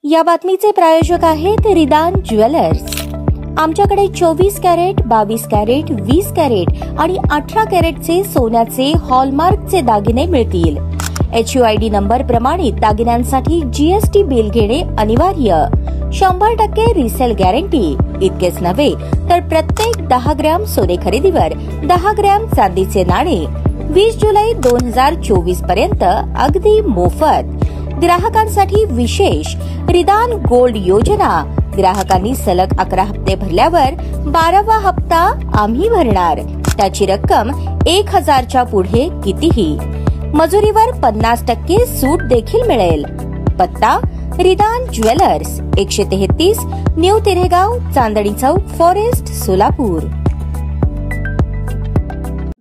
या बातमीचे प्रायोजक आहेत रिदान ज्वेलर्स। आमच्याकडे 24 कॅरेट, 22 कॅरेट, 20 कॅरेट आणि 18 कॅरेटचे सोन्याचे हॉलमार्कचे दागिने मिळतील। HUID नंबर प्रमाणित दागिन्यांसाठी GST बिल घेणे अनिवार्य। 100% रिसेल गॅरंटी। इतकेच नव्हे तर प्रत्येक 10 ग्रॅम सोने खरेदीवर 10 ग्रॅम चांदीचे नाणे 20 जुलै 2024 पर्यंत अगदी मोफत। ग्राहकांसाठी विशेष रिदान गोल्ड योजना। ग्राहकांनी सलग 11 हप्ते भरल्यावर 12वा हप्ता आम्ही भरणार। त्याची रक्कम 1000च्या पुढे कितीही। मजुरीवर 50% सूट देखील मिळेल। पत्ता रिदान jewellers, 133 new तिरेगाव, Chandni Chowk, forest, Solapur.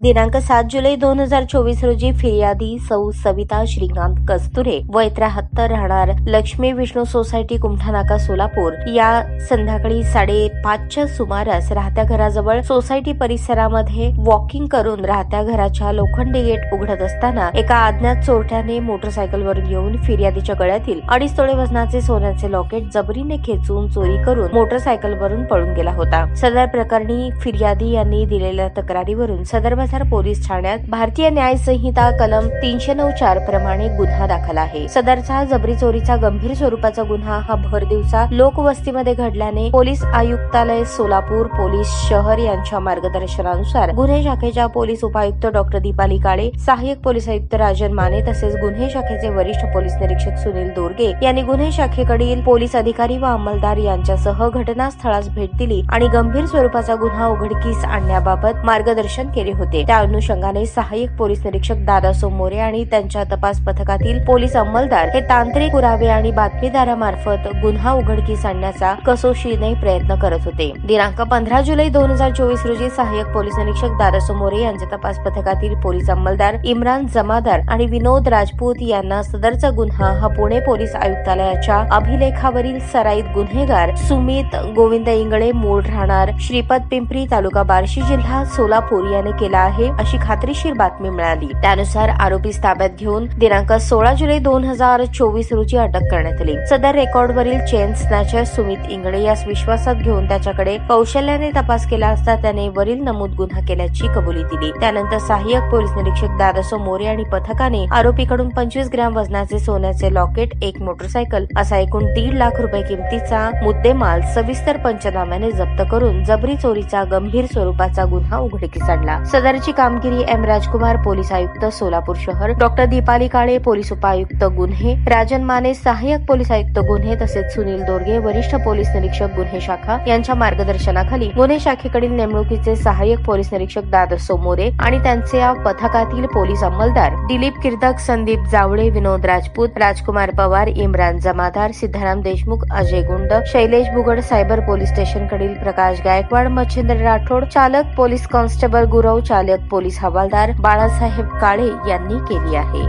दिनांक 7 जुलै 2024 रोजी फिर्यादी सौ सविता श्रीकांत कस्तुरे वय 73 राहणार लक्ष्मी विष्णू सोसायटी कुमठानाका सोलापूर या संध्याकाळी 5:30च्या सुमारास राहत्या घराजवळ सोसायटी परिसरामध्ये वॉकिंग करून राहत्या घराच्या लोखंडी गेट उघडत असताना एका अज्ञात चोरट्याने मोटरसायकलवरून येऊन फिर्यादीच्या गळ्यातील 2.5 तोळे वजनाचे सोन्याचे लॉकेट जबरीने खेचून चोरी करून मोटरसायकलवरून पळून गेला होता। सदर प्रकरणी फिर्यादी यांनी दिलेल्या तक्रारीवरून सदर पोलीस ठाण्यात भारतीय न्याय संहिता कलम 309(4) प्रमाणे गुन्हा दाखल आहे। सदरचा जबरी चोरीचा गंभीर स्वरूपाचा गुन्हा हा भर दिवसा लोकवस्तीमध्ये घडल्याने पोलीस आयुक्तालय सोलापूर, पोलीस शहर यांच्या मार्गदर्शनानुसार गुन्हे शाखेच्या पोलीस उपायुक्त डॉक्टर दीपाली काळे, सहाय्यक पोलीस आयुक्त राजन माने तसेच गुन्हे शाखेचे वरिष्ठ पोलीस निरीक्षक सुनील दोरगे यांनी गुन्हे शाखेकडील पोलीस अधिकारी व अंमलदार यांच्यासह घटनास्थळास भेट दिली आणि गंभीर स्वरूपाचा गुन्हा उघडकीस आणण्याबाबत मार्गदर्शन केले होते। त्या अनुषंगाने सहाय्यक पोलीस निरीक्षक दादासो मोरे आणि त्यांच्या तपास पथकातील पोलीस अंमलदार हे तांत्रिक पुरावे आणि बातमीदारामार्फत गुन्हा उघडकीस आणण्याचा कसोशीने प्रयत्न करत होते। दिनांक 15 जुलै 2024 रोजी सहाय्यक पोलीस निरीक्षक दादासो मोरे यांच्या तपास पथकातील पोलीस अंमलदार इम्रान जमादार आणि विनोद राजपूत यांना सदरचा गुन्हा हा पुणे पोलीस आयुक्तालयाच्या अभिलेखावरील सराईत गुन्हेगार सुमित गोविंद इंगळे मूळ राहणार श्रीपत पिंपरी तालुका बार्शी जिल्हा सोलापूर याने केला आहे अशी खात्रीशीर बातमी मिळाली। त्यानुसार आरोपीस ताब्यात घेऊन दिनांक 16 जुलै 2024 रोजी अटक करण्यात आली। सदर रेकॉर्डवरील चेन स्नॅचर सुमित इंगळे यास विश्वासात घेऊन त्याच्याकडे कौशल्याने तपास केला असता त्याने वरील नमूद गुन्हा केल्याची कबुली दिली। त्यानंतर सहाय्यक पोलीस निरीक्षक दादासो मोरे आणि पथकाने आरोपीकडून 25 ग्रॅम वजनाचे सोन्याचे लॉकेट, एक मोटरसायकल असा एकूण 1.5 लाख रुपये किमतीचा मुद्देमाल सविस्तर पंचनाम्याने जप्त करून जबरी चोरीचा गंभीर स्वरूपाचा गुन्हा उघडकीस आणला। सदरची कामगिरी एम राजकुमार पोलीस आयुक्त सोलापूर शहर, डॉक्टर दीपाली काळे पोलीस उपायुक्त गुन्हे, राजन माने सहाय्यक पोलीस आयुक्त गुन्हे तसेच सुनील दोरगे वरिष्ठ पोलीस निरीक्षक गुन्हे शाखा यांच्या मार्गदर्शनाखाली गुन्हे शाखेकडील नेमणुकीचे सहाय्यक पोलीस निरीक्षक दादासो मोरे आणि त्यांच्या पथकातील पोलीस अंमलदार दिलीप किर्दक, संदीप जावळे, विनोद राजपूत, राजकुमार पवार, इम्रान जमादार, सिद्धाराम देशमुख, अजय गुंड, शैलेश बुगड, सायबर पोलीस स्टेशनकडील प्रकाश गायकवाड, मच्छिंद्र राठोड, चालक पोलीस कॉन्स्टेबल गुरव, चालक पोलीस हवालदार बाळासाहेब काळे यांनी केली आहे।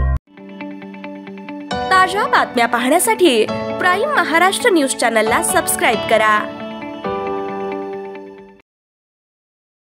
ताज्या बातम्या पाहण्यासाठी प्राईम महाराष्ट्र न्यूज चॅनलला सबस्क्राईब करा।